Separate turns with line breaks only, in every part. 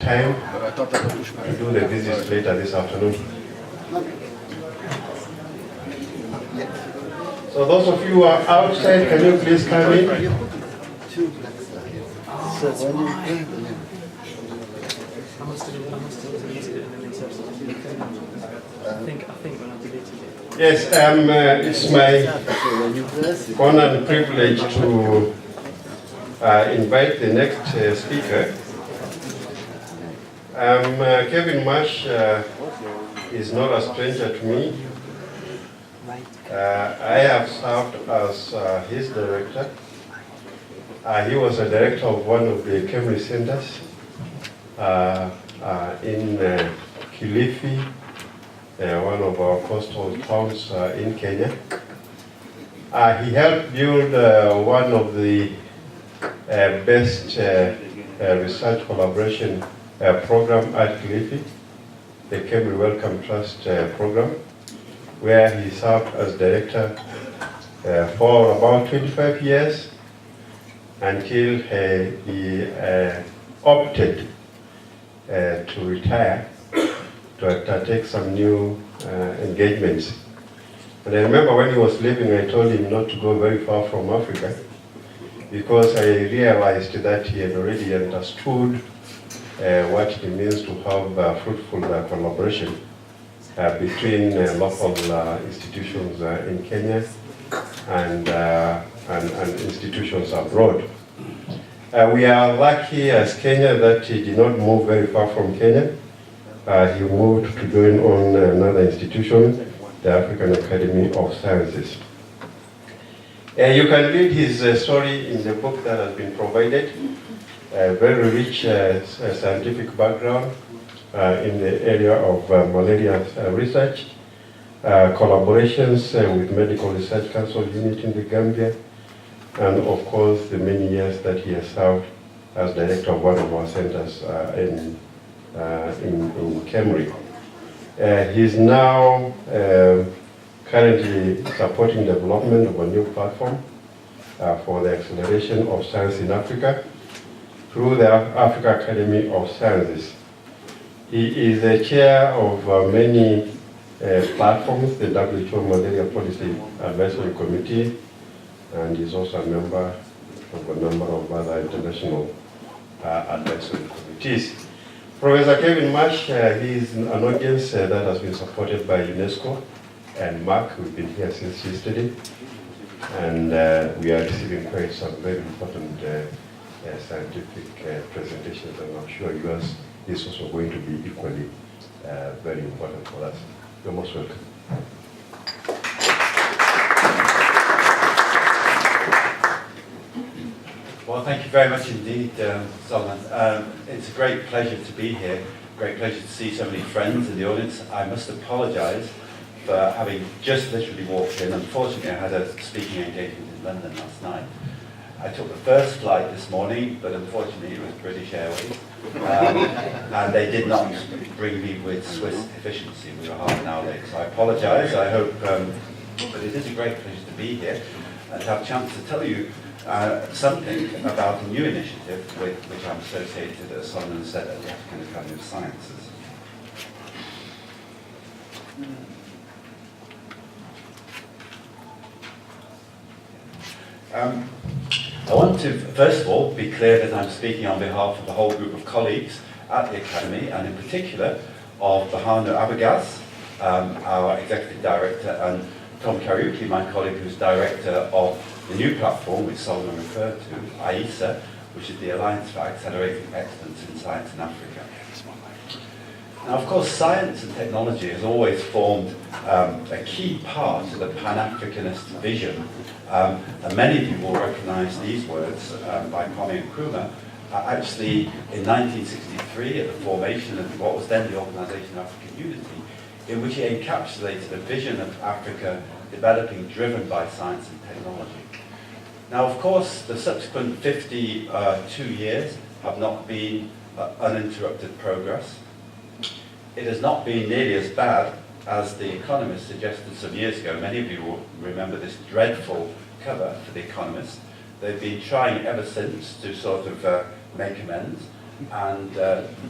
time to do the visit later this afternoon. So those of you who are outside, can you please come in? Yes, it's my honor and privilege to invite the next speaker. Kevin Marsh is not a stranger to me. I have served as his director. He was a director of one of the Kemri centers in Kilifi, one of our coastal towns in Kenya. He helped build one of the best research collaboration program at Kilifi, the Kemri Welcome Trust program, where he served as director for about 25 years until he opted to retire to take some new engagements. And I remember when he was leaving, I told him not to go very far from Africa, because I realized that he had already understood what it means to have fruitful collaboration between local institutions in Kenya and institutions abroad. We are lucky as Kenya that he did not move very far from Kenya. He moved to join on another institution, the African Academy of Sciences. You can read his story in the book that has been provided. Very rich scientific background in the area of malaria research, collaborations with Medical Research Council unit in the Gambia, and of course the many years that he has served as director of one of our centers in Kemri. He is now currently supporting development of a new platform for the acceleration of science in Africa through the Africa Academy of Sciences. He is the chair of many platforms, the WHO Malaria Policy Advisory Committee, and is also a member of a number of other international advisory committees. Professor Kevin Marsh, he is an audience that has been supported by UNESCO and Merck. We've been here since yesterday, and we are receiving quite some very important scientific presentations, and I'm sure yours is also going to be equally very important for us. You're most welcome.
Well, thank you very much indeed, Solomon. It's a great pleasure to be here. Great pleasure to see so many friends in the audience. I must apologise for having just literally walked in. Unfortunately, I had a speaking engagement in London last night. I took the first flight this morning, but unfortunately it was British Airways. And they did not bring me with Swiss efficiency. We were half an hour late, so I apologise. I hope, but it is a great pleasure to be here and to have a chance to tell you something about a new initiative with which I'm associated, as Solomon said, at the African Academy of Sciences. I want to, first of all, be clear that I'm speaking on behalf of the whole group of colleagues at the Academy, and in particular of Bahanu Abagas, our Executive Director, and Tom Kariuki, my colleague, who's Director of the new platform, which Solomon referred to, AISA, which is the Alliance for Accelerating Excellence in Science in Africa. Now, of course, science and technology has always formed a key part of the PanAfricanist Vision, and many of you will recognise these words by Kwame Nkrumah, actually in 1963 at the formation of what was then the Organisation of African Unity, in which he encapsulated a vision of Africa developing driven by science and technology. Now, of course, the subsequent 52 years have not been uninterrupted progress. It has not been nearly as bad as The Economist suggested some years ago. Many of you will remember this dreadful cover for The Economist. They've been trying ever since to sort of make amends. and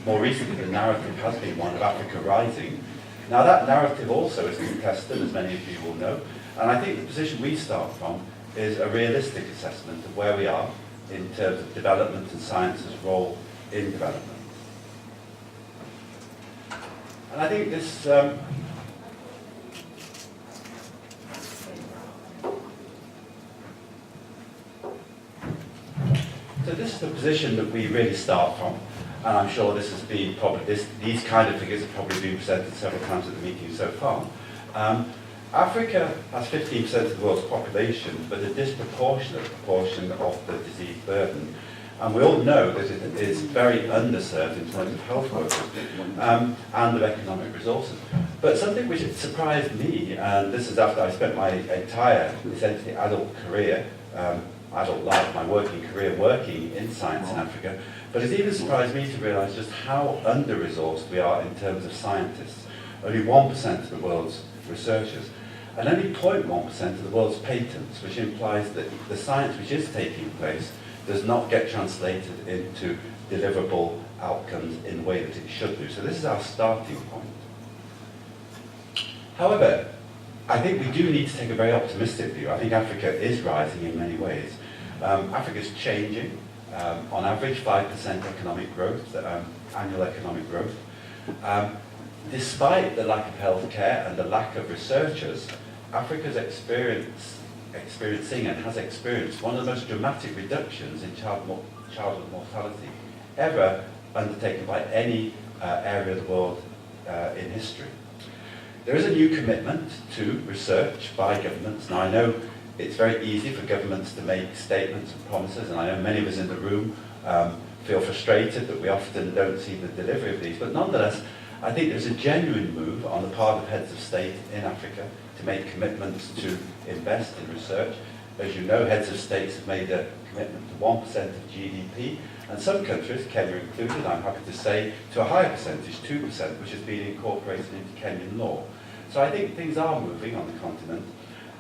more recently the narrative has been one of Africa rising. Now that narrative also is contested, as many of you will know, and I think the position we start from is a realistic assessment of where we are in terms of development and science's role in development. And I think this so this is the position that we really start from, and I'm sure this has been probably these kind of figures have probably been presented several times at the meeting so far. Africa has 15% of the world's population, but a disproportionate proportion of the disease burden. And we all know that it is very underserved in terms of health workers and of economic resources. But something which surprised me, and this is after I spent my entire, essentially adult career, adult life, my working career working in science in Africa, but it even surprised me to realise just how under-resourced we are in terms of scientists. Only 1% of the world's researchers, and only 0.1% of the world's patents, which implies that the science which is taking place does not get translated into deliverable outcomes in the way that it should do. So this is our starting point. However, I think we do need to take a very optimistic view. I think Africa is rising in many ways. Africa is changing. On average, 5% economic growth, annual economic growth. Despite the lack of healthcare and the lack of researchers, Africa's experiencing and has experienced one of the most dramatic reductions in childhood mortality ever undertaken by any area of the world in history. There is a new commitment to research by governments. Now I know it's very easy for governments to make statements and promises, and I know many of us in the room feel frustrated that we often don't see the delivery of these, but nonetheless, I think there's a genuine move on the part of heads of state in Africa to make commitments to invest in research. As you know, heads of states have made a commitment to 1% of GDP, and some countries, Kenya included, I'm happy to say, to a higher percentage, 2%, which has been incorporated into Kenyan law. So I think things are moving on the continent.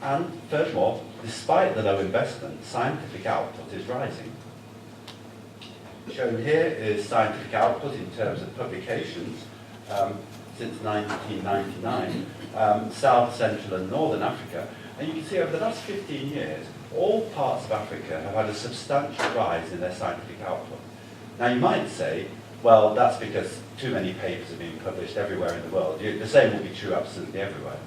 And furthermore, despite the low investment, scientific output is rising. Shown here is scientific output in terms of publications since 1999, South, Central and Northern Africa. And you can see over the last 15 years, all parts of Africa have had a substantial rise in their scientific output. Now you might say, well, that's because too many papers are being published everywhere in the world. The same will be true absolutely everywhere.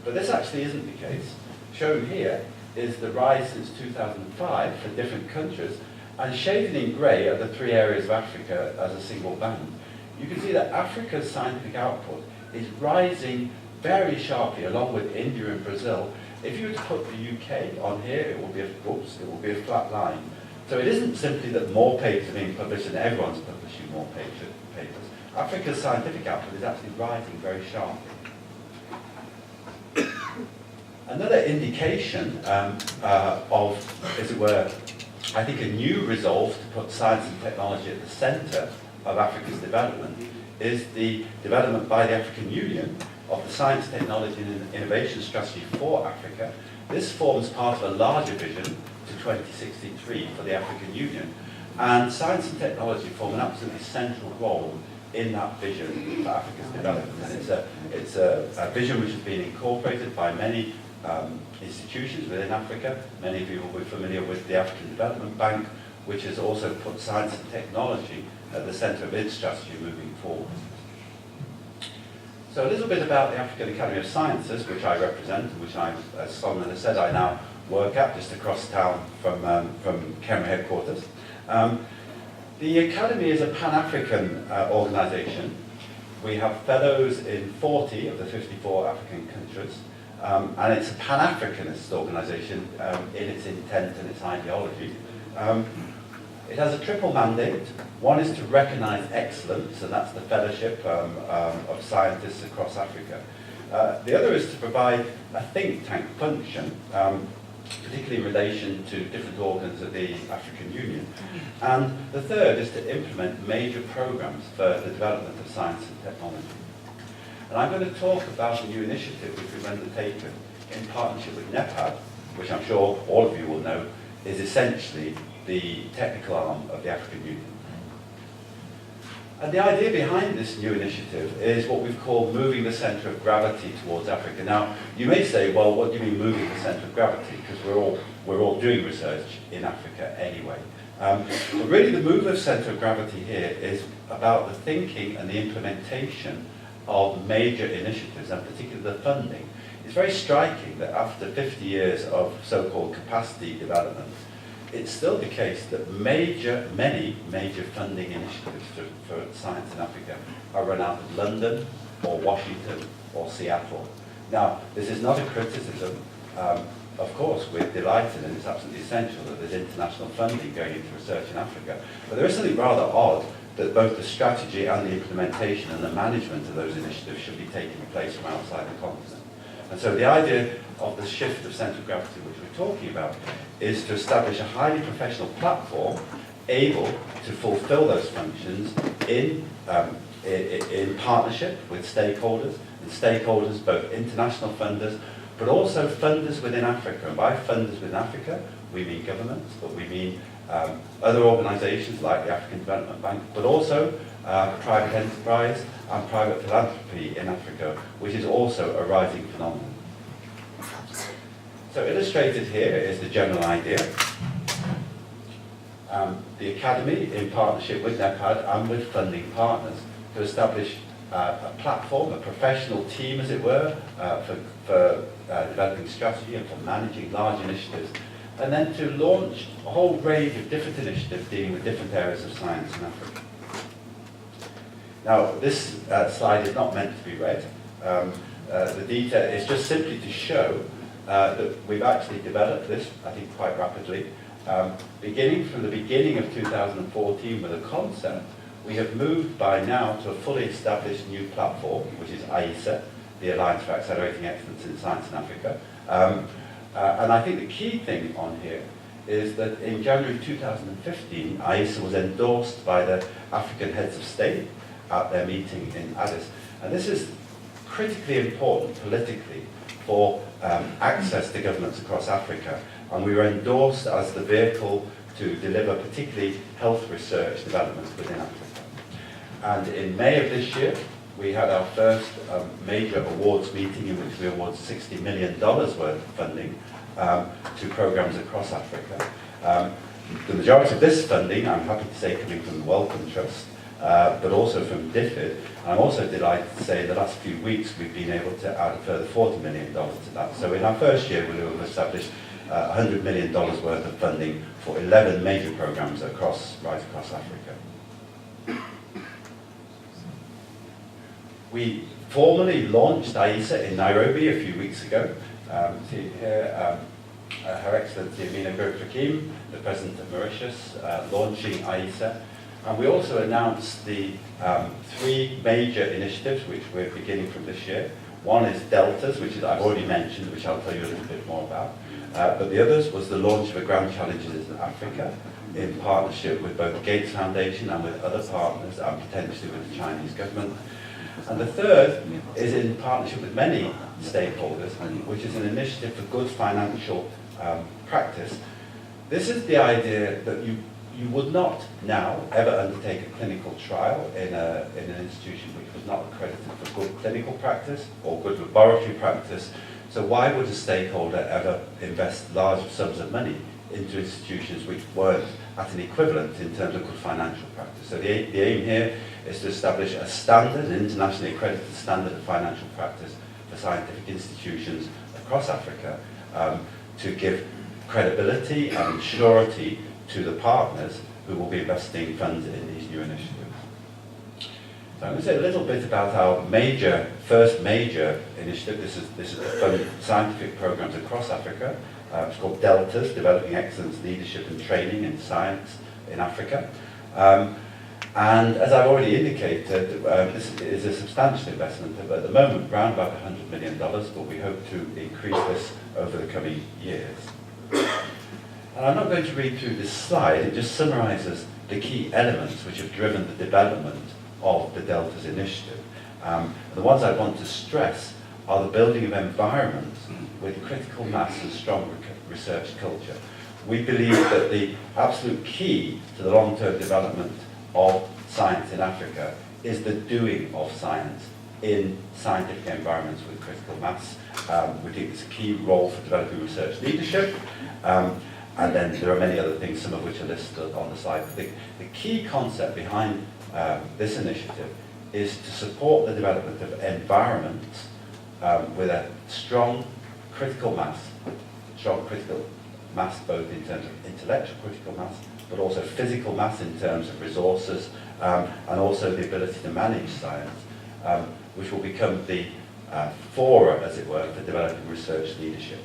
But this actually isn't the case. Shown here is the rise since 2005 for different countries, and shaded in grey are the three areas of Africa as a single band. You can see that Africa's scientific output is rising very sharply along with India and Brazil. If you were to put the UK on here, it will be a flat line. So it isn't simply that more papers are being published and everyone's publishing more papers. Africa's scientific output is actually rising very sharply. Another indication of, as it were, I think a new resolve to put science and technology at the centre of Africa's development is the development by the African Union of the Science, Technology and Innovation Strategy for Africa. This forms part of a larger vision to 2063 for the African Union. And science and technology form an absolutely central role in that vision for Africa's development. And it's a vision which has been incorporated by many institutions within Africa. Many of you will be familiar with the African Development Bank, which has also put science and technology at the centre of its strategy moving forward. So a little bit about the African Academy of Sciences, which I represent, which I, as Solomon has said, I now work at just across town from Kemra headquarters. The Academy is a Pan-African organisation. We have fellows in 40 of the 54 African countries, and it's a Pan-Africanist organisation in its intent and its ideology. It has a triple mandate. One is to recognise excellence, and that's the fellowship of scientists across Africa. The other is to provide a think tank function, particularly in relation to different organs of the African Union. And the third is to implement major programmes for the development of science and technology. And I'm going to talk about a new initiative which we've undertaken in partnership with NEPAD, which I'm sure all of you will know is essentially the technical arm of the African Union. And the idea behind this new initiative is what we've called moving the centre of gravity towards Africa. Now, you may say, well, what do you mean moving the centre of gravity? Because we're all doing research in Africa anyway. But really the move of centre of gravity here is about the thinking and the implementation of major initiatives, and particularly the funding. It's very striking that after 50 years of so-called capacity development, it's still the case that many major funding initiatives for science in Africa are run out of London or Washington or Seattle. Now, this is not a criticism. Of course, we're delighted, and it's absolutely essential that there's international funding going into research in Africa. But there is something rather odd that both the strategy and the implementation and the management of those initiatives should be taking place from outside the continent. And so the idea of the shift of centre of gravity which we're talking about is to establish a highly professional platform able to fulfil those functions in partnership with stakeholders, both international funders, but also funders within Africa. And by funders within Africa, we mean governments, but we mean other organisations like the African Development Bank, but also private enterprise and private philanthropy in Africa, which is also a rising phenomenon. So illustrated here is the general idea. The Academy, in partnership with NEPAD and with funding partners, to establish a platform, a professional team, as it were, for developing strategy and for managing large initiatives, and then to launch a whole range of different initiatives dealing with different areas of science in Africa. Now, this slide is not meant to be read. The detail is just simply to show that we've actually developed this, I think, quite rapidly. Beginning from the beginning of 2014 with a concept, we have moved by now to a fully established new platform, which is AISA, the Alliance for Accelerating Excellence in Science in Africa. And I think the key thing on here is that in January 2015, AISA was endorsed by the African heads of state at their meeting in Addis. And this is critically important politically for access to governments across Africa. And we were endorsed as the vehicle to deliver particularly health research developments within Africa. And in May of this year, we had our first major awards meeting in which we awarded $60 million worth of funding to programs across Africa. The majority of this funding, I'm happy to say, coming from the Wellcome Trust, but also from DFID. I'm also delighted to say in the last few weeks we've been able to add a further $40 million to that. So in our first year we will have established $100 million worth of funding for 11 major programs right across Africa. We formally launched AISA in Nairobi a few weeks ago. See here, Her Excellency Amina Gurib-Fakim, the President of Mauritius, launching AISA. And we also announced the 3 major initiatives which we're beginning from this year. One is Deltas, which I've already mentioned, which I'll tell you a little bit more about. But the others was the launch of a Grand Challenges in Africa in partnership with both the Gates Foundation and with other partners and potentially with the Chinese government. And the third is in partnership with many stakeholders, which is an initiative for good financial practice. This is the idea that you would not now ever undertake a clinical trial in an institution which was not accredited for good clinical practice or good laboratory practice. So why would a stakeholder ever invest large sums of money into institutions which weren't at an equivalent in terms of good financial practice? So the aim here is to establish a standard, an internationally accredited standard of financial practice for scientific institutions across Africa to give credibility and surety to the partners who will be investing funds in these new initiatives. So I'm going to say a little bit about our first major initiative. This is the fund scientific programs across Africa. It's called Deltas, Developing Excellence, Leadership and Training in Science in Africa. And as I've already indicated, this is a substantial investment, at the moment around about $100 million, but we hope to increase this over the coming years. And I'm not going to read through this slide, it just summarizes the key elements which have driven the development of the Deltas initiative. The ones I want to stress are the building of environments with critical mass and strong research culture. We believe that the absolute key to the long-term development of science in Africa is the doing of science in scientific environments with critical mass. We think it's a key role for developing research leadership. And then there are many other things, some of which are listed on the slide. The key concept behind this initiative is to support the development of environments with a strong critical mass both in terms of intellectual critical mass, but also physical mass in terms of resources, and also the ability to manage science, which will become the fora, as it were, for developing research leadership.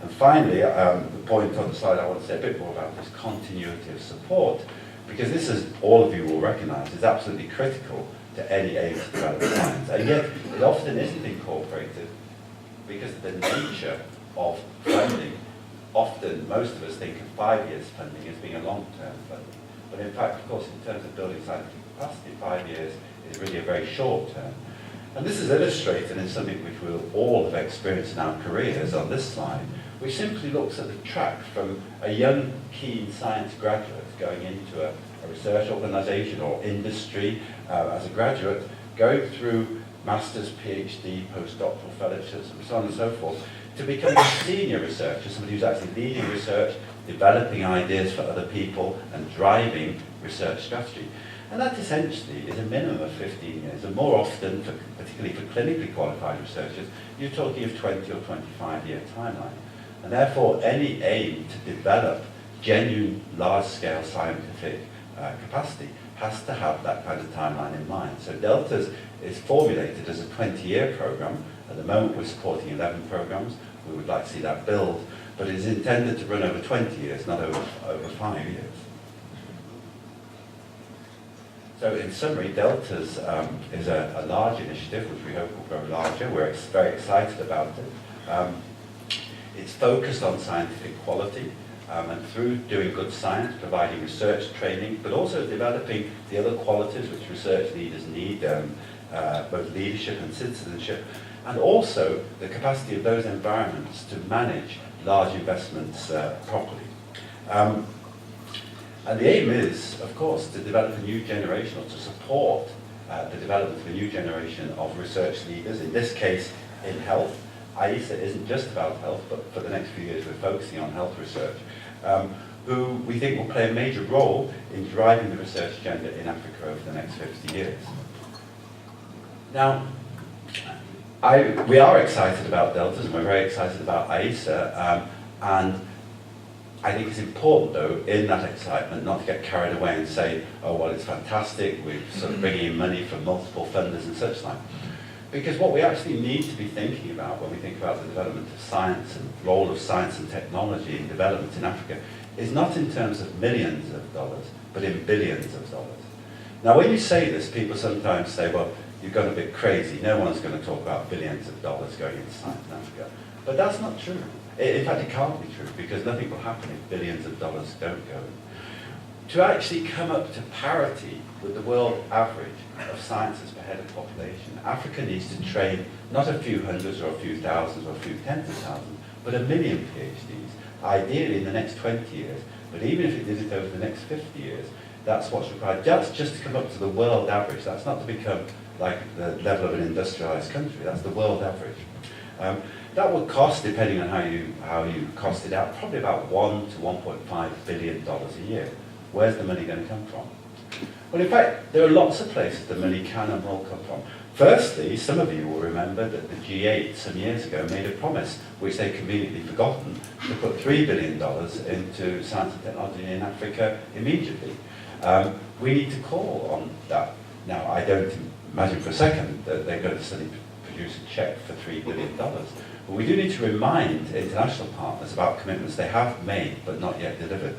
And finally, the point on the slide I want to say a bit more about is continuity of support, because this, as all of you will recognise, is absolutely critical to any aim to develop science. And yet, it often isn't incorporated because of the nature of funding. Often, most of us think of 5 years funding as being a long-term funding. But in fact, of course, in terms of building scientific capacity, 5 years is really a very short term. And this is illustrated in something which we'll all have experienced in our careers on this slide, which simply looks at the track from a young, keen science graduate going into a research organisation or industry as a graduate, going through master's, PhD, postdoctoral fellowships, and so on and so forth, to become a senior researcher, somebody who's actually leading research, developing ideas for other people, and driving research strategy. And that essentially is a minimum of 15 years, and more often, particularly for clinically qualified researchers, you're talking of 20 or 25-year timeline. And therefore, any aim to develop genuine, large-scale scientific capacity has to have that kind of timeline in mind. So Delta's is formulated as a 20-year program. At the moment, we're supporting 11 programs. We would like to see that build, but it is intended to run over 20 years, not over 5 years. So in summary, Delta's is a large initiative, which we hope will grow larger. We're very excited about it. It's focused on scientific quality, and through doing good science, providing research training, but also developing the other qualities which research leaders need, both leadership and citizenship, and also the capacity of those environments to manage large investments properly. And the aim is, of course, to develop a new generation, or to support the development of a new generation of research leaders, in this case in health. AISA isn't just about health, but for the next few years we're focusing on health research, who we think will play a major role in driving the research agenda in Africa over the next 50 years. Now, we are excited about Deltas, and we're very excited about AISA, and I think it's important, though, in that excitement, not to get carried away and say, oh, well, it's fantastic, we're sort of bringing in money from multiple funders and such like. Because what we actually need to be thinking about when we think about the development of science and the role of science and technology in development in Africa is not in terms of millions of dollars, but in billions of dollars. Now, when you say this, people sometimes say, well, you've gone a bit crazy. No one's going to talk about billions of dollars going into science in Africa. But that's not true. In fact, it can't be true, because nothing will happen if billions of dollars don't go in. To actually come up to parity with the world average of scientists per head of population, Africa needs to train not a few hundreds or a few thousands or a few tens of thousands, but 1 million PhDs, ideally in the next 20 years. But even if it did it over the next 50 years, that's what's required. That's just to come up to the world average. That's not to become like the level of an industrialized country. That's the world average. That would cost, depending on how you cost it out, probably about $1 to $1.5 billion a year. Where's the money going to come from? Well, in fact, there are lots of places the money can and will come from. Firstly, some of you will remember that the G8 some years ago made a promise, which they've conveniently forgotten, to put $3 billion into science and technology in Africa immediately. We need to call on that. Now, I don't imagine for a second that they're going to suddenly produce a check for $3 billion. But we do need to remind international partners about commitments they have made but not yet delivered.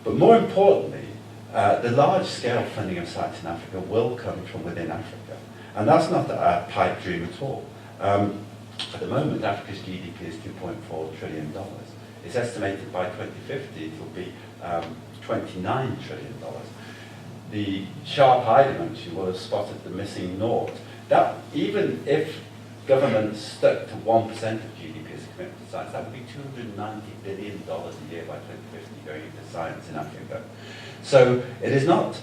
But more importantly, the large-scale funding of science in Africa will come from within Africa. And that's not a pipe dream at all. At the moment, Africa's GDP is $2.4 trillion. It's estimated by 2050 it will be $29 trillion. The sharp-eyed amongst you will have spotted the missing naught. That, even if governments stuck to 1% of GDP as a commitment to science, that would be $290 billion a year by 2050 going into science in Africa. So it is not,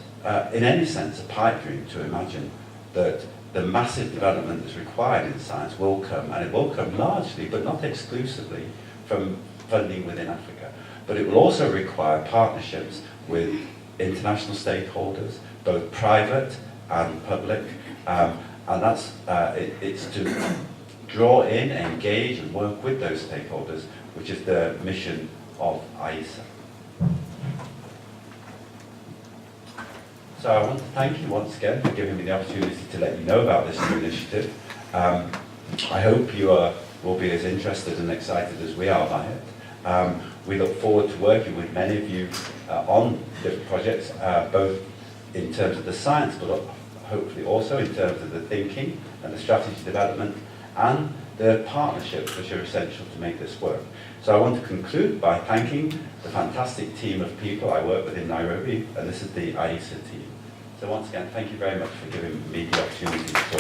in any sense, a pipe dream to imagine that the massive development that's required in science will come, and it will come largely, but not exclusively, from funding within Africa. But it will also require partnerships with international stakeholders, both private and public, and that's it's to draw in, engage, and work with those stakeholders, which is the mission of AISA. So I want to thank you once again for giving me the opportunity to let you know about this new initiative. I hope you will be as interested and excited as we are by it. We look forward to working with many of you on different projects, both in terms of the science, but hopefully also in terms of the thinking and the strategy development and the partnerships which are essential to make this work. So I want to conclude by thanking the fantastic team of people I work with in Nairobi, and this is the AISA team. So once again, thank you very much for giving me the opportunity to